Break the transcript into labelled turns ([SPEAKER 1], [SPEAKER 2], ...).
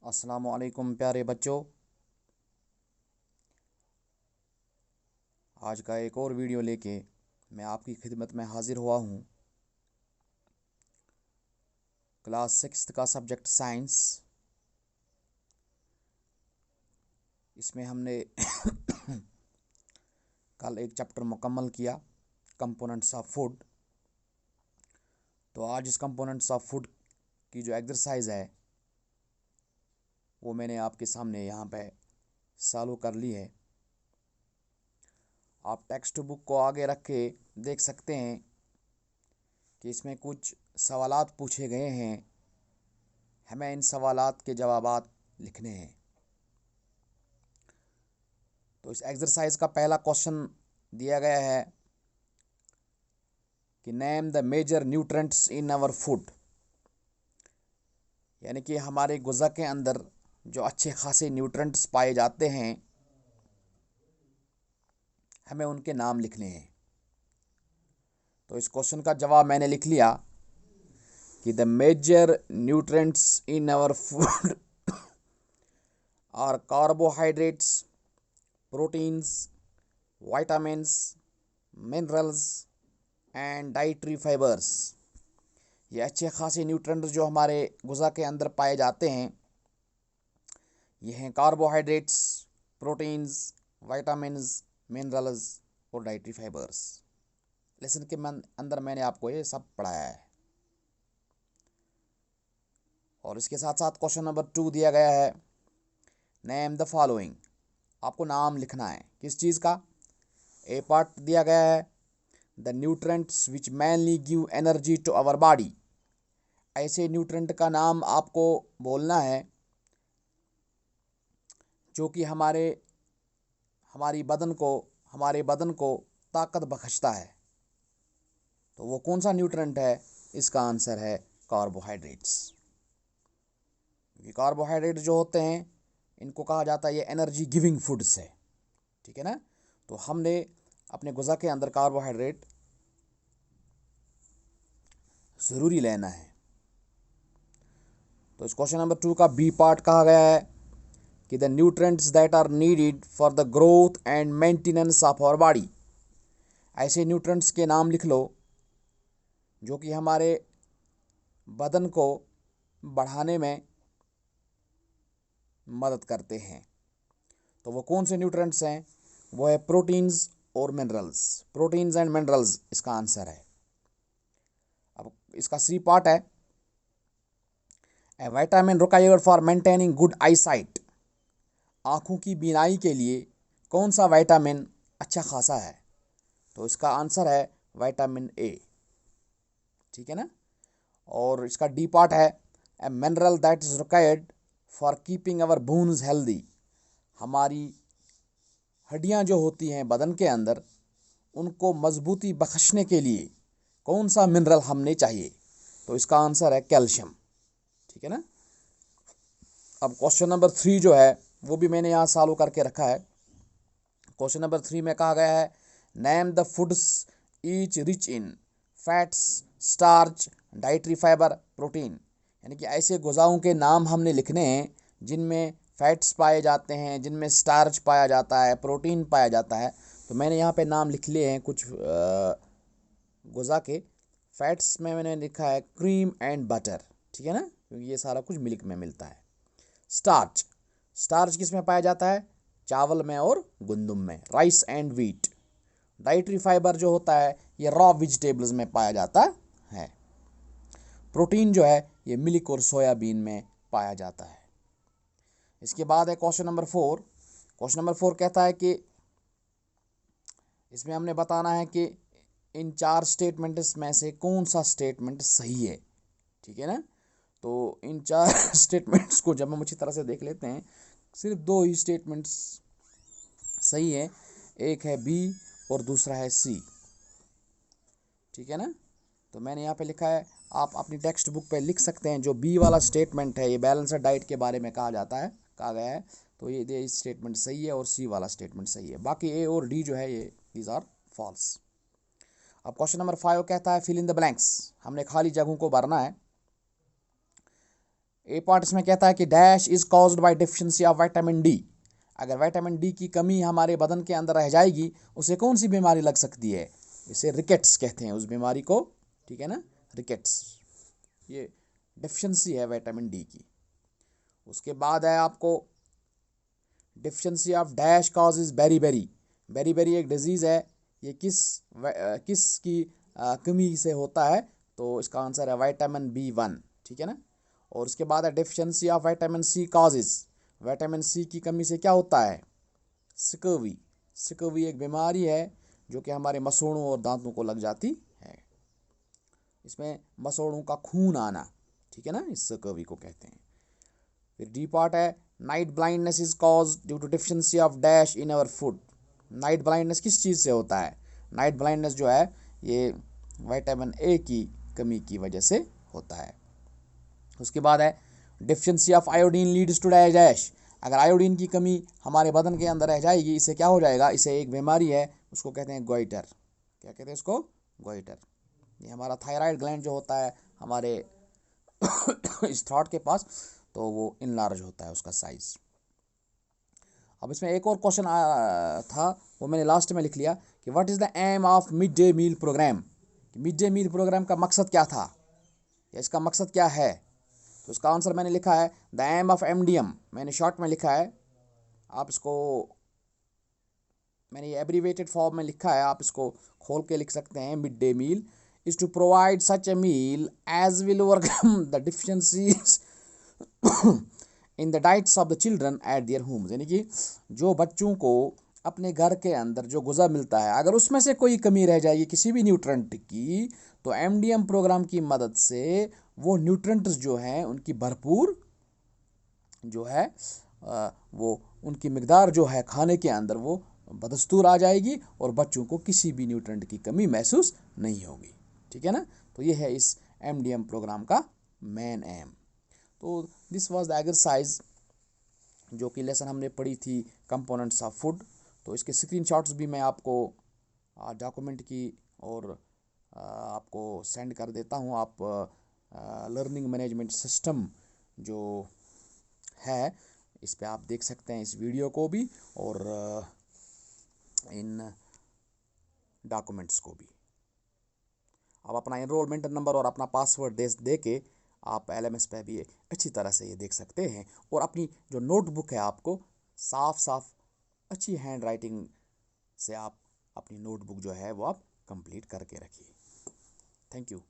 [SPEAKER 1] अस्सलामु अलैकुम प्यारे बच्चों। आज का एक और वीडियो लेके मैं आपकी खिदमत में हाजिर हुआ हूँ। क्लास 6 का सब्जेक्ट साइंस। इसमें हमने कल एक चैप्टर मुकम्मल किया, कंपोनेंट्स ऑफ फूड। तो आज इस कंपोनेंट्स ऑफ फूड की जो एक्सरसाइज है वो मैंने आपके सामने यहाँ पे सॉल्व कर ली है। आप टेक्स्ट बुक को आगे रख के देख सकते हैं कि इसमें कुछ सवालात पूछे गए हैं। हमें इन सवालात के जवाबात लिखने हैं। तो इस एक्सरसाइज का पहला क्वेश्चन दिया गया है कि name the major nutrients in our food, यानी कि हमारे गुज़ा के अंदर जो अच्छे खासे न्यूट्रेंट्स पाए जाते हैं हमें उनके नाम लिखने हैं। तो इस क्वेश्चन का जवाब मैंने लिख लिया कि the major nutrients in our food are carbohydrates, proteins, vitamins, minerals and dietary fibres. ये अच्छे खासे न्यूट्रेंट्स जो हमारे गुज़ा के अंदर पाए जाते हैं ये हैं कार्बोहाइड्रेट्स, प्रोटीन्स, विटामिन्स, मिनरल्स और डाइटरी फाइबर्स। लेसन के अंदर मैंने आपको ये सब पढ़ाया है। और इसके साथ साथ क्वेश्चन नंबर 2 दिया गया है, नेम द फॉलोइंग। आपको नाम लिखना है किस चीज़ का। ए पार्ट दिया गया है the nutrients which mainly give energy to our body. ऐसे न्यूट्रेंट का नाम आपको बोलना है जो कि हमारे बदन को ताकत बख्शता है। तो वो कौन सा न्यूट्रेंट है? इसका आंसर है कार्बोहाइड्रेट्स। ये कार्बोहाइड्रेट जो होते हैं इनको कहा जाता है ये एनर्जी गिविंग फूड्स है, ठीक है ना। तो हमने अपने गुज़ा के अंदर कार्बोहाइड्रेट ज़रूरी लेना है। तो इस क्वेश्चन नंबर 2 का बी पार्ट कहा गया है कि the nutrients that are needed for the growth and maintenance of our body. ऐसे न्यूट्रेंट्स के नाम लिख लो जो कि हमारे बदन को बढ़ाने में मदद करते हैं। तो वो कौन से न्यूट्रेंट्स हैं? वो है प्रोटीन्स और मिनरल्स। प्रोटीन्स एंड मिनरल्स इसका आंसर है। अब इसका सी पार्ट है A vitamin required for maintaining good I site. आँखों की बीनाई के लिए कौन सा विटामिन अच्छा खासा है? तो इसका आंसर है विटामिन ए, ठीक है ना। और इसका डी पार्ट है a mineral that is required for keeping our bones healthy. हमारी हड्डियां जो होती हैं बदन के अंदर उनको मजबूती बख्शने के लिए कौन सा मिनरल हमने चाहिए? तो इसका आंसर है कैल्शियम, ठीक है ना। अब क्वेश्चन नंबर 3 जो है वो भी मैंने यहाँ सॉल्व करके रखा है। क्वेश्चन नंबर 3 में कहा गया है name the foods each rich in fats, starch, dietary fibre, protein. यानी कि ऐसे ग़िज़ाओं के नाम हमने लिखने हैं जिनमें फैट्स पाए जाते हैं, जिनमें स्टार्च पाया जाता है, प्रोटीन पाया जाता है। तो मैंने यहाँ पे नाम लिख लिए हैं कुछ ग़िज़ा के। फैट्स में मैंने लिखा है क्रीम एंड बटर, ठीक है ना, क्योंकि ये सारा कुछ मिल्क में मिलता है। स्टार्च, स्टार्च किस में पाया जाता है? चावल में और गंदम में, rice and wheat. Dietary fibre जो होता है ये रॉ वेजिटेबल्स में पाया जाता है। प्रोटीन जो है ये मिल्क और सोयाबीन में पाया जाता है। इसके बाद है क्वेश्चन नंबर 4। क्वेश्चन नंबर 4 कहता है कि इसमें हमने बताना है कि इन 4 स्टेटमेंट्स में से कौन सा स्टेटमेंट सही है, ठीक है ना। तो इन 4 स्टेटमेंट्स को जब हम अच्छी तरह से देख लेते हैं, सिर्फ 2 ही स्टेटमेंट्स सही है। एक है बी और दूसरा है सी, ठीक है ना। तो मैंने यहाँ पे लिखा है, आप अपनी टेक्स्ट बुक पे लिख सकते हैं। जो बी वाला स्टेटमेंट है ये बैलेंसड डाइट के बारे में कहा गया है। तो ये स्टेटमेंट सही है और सी वाला स्टेटमेंट सही है। बाकी ए और डी जो है ये दीज आर फॉल्स। अब क्वेश्चन नंबर 5 कहता है फिल इन द ब्लैंक्स। हमने खाली जगहों को भरना है। ए पार्ट इसमें कहता है कि dash is caused by deficiency of vitamin D. अगर विटामिन डी की कमी हमारे बदन के अंदर रह जाएगी, उसे कौन सी बीमारी लग सकती है? इसे रिकेट्स कहते हैं उस बीमारी को, ठीक है ना, रिकेट्स। ये डेफिशिएंसी है विटामिन डी की। उसके बाद है आपको deficiency of dash causes beriberi. Beriberi एक डिजीज़ है, ये किस की कमी से होता है? तो इसका आंसर है विटामिन B1, ठीक है ना। और उसके बाद है deficiency of vitamin C causes. Vitamin C की कमी से क्या होता है? स्कर्वी। स्कर्वी एक बीमारी है जो कि हमारे मसूड़ों और दांतों को लग जाती है। इसमें मसूड़ों का खून आना, ठीक है ना, इस स्कर्वी को कहते हैं। फिर डी पार्ट है night blindness is cause due to deficiency of dash in our food. Night blindness किस चीज़ से होता है? नाइट ब्लाइंडनेस जो है ये विटामिन ए की कमी की वजह से होता है। उसके बाद है deficiency of iodine leads to dash. अगर आयोडीन की कमी हमारे बदन के अंदर रह जाएगी, इससे क्या हो जाएगा? इसे एक बीमारी है, उसको कहते हैं गोइटर। क्या कहते हैं इसको? गोइटर। ये हमारा थायराइड ग्लैंड जो होता है हमारे इस थ्रॉट के पास, तो वो इनलार्ज होता है उसका साइज़। अब इसमें एक और क्वेश्चन था, वो मैंने लास्ट में लिख लिया कि what is the aim of mid day meal programme. Mid day meal programme का मकसद क्या था, या इसका मकसद क्या है? तो इसका आंसर मैंने लिखा है द एम ऑफ MDM, मैंने शॉर्ट में लिखा है। आप इसको, मैंने ये एब्रीवेटेड फॉर्म में लिखा है, आप इसको खोल के लिख सकते हैं। Mid day meal is to provide such a meal as will overcome the deficiencies in the diets of the children at their homes. यानी कि जो बच्चों को अपने घर के अंदर जो गुज़ा मिलता है, अगर उसमें से कोई कमी रह जाएगी किसी भी न्यूट्रेंट की, तो MDM प्रोग्राम की मदद से वो न्यूट्रेंट्स जो हैं उनकी भरपूर जो है वो उनकी मिकदार जो है खाने के अंदर वो बदस्तूर आ जाएगी और बच्चों को किसी भी न्यूट्रेंट की कमी महसूस नहीं होगी, ठीक है ना। तो ये है इस MDM प्रोग्राम का मेन एम। तो दिस वाज द एक्सरसाइज जो कि लेसन हमने पढ़ी थी, कंपोनेंट्स ऑफ फूड। तो इसके स्क्रीनशॉट्स भी मैं आपको डॉक्यूमेंट की और आपको सेंड कर देता हूँ। आप लर्निंग मैनेजमेंट सिस्टम जो है इस पे आप देख सकते हैं इस वीडियो को भी और इन डॉक्यूमेंट्स को भी। आप अपना एनरोलमेंट नंबर और अपना पासवर्ड दे के आप LMS पे भी अच्छी तरह से ये देख सकते हैं। और अपनी जो नोटबुक है आपको साफ साफ अच्छी हैंड राइटिंग से आप अपनी नोटबुक जो है वो आप कंप्लीट करके रखिए। Thank you.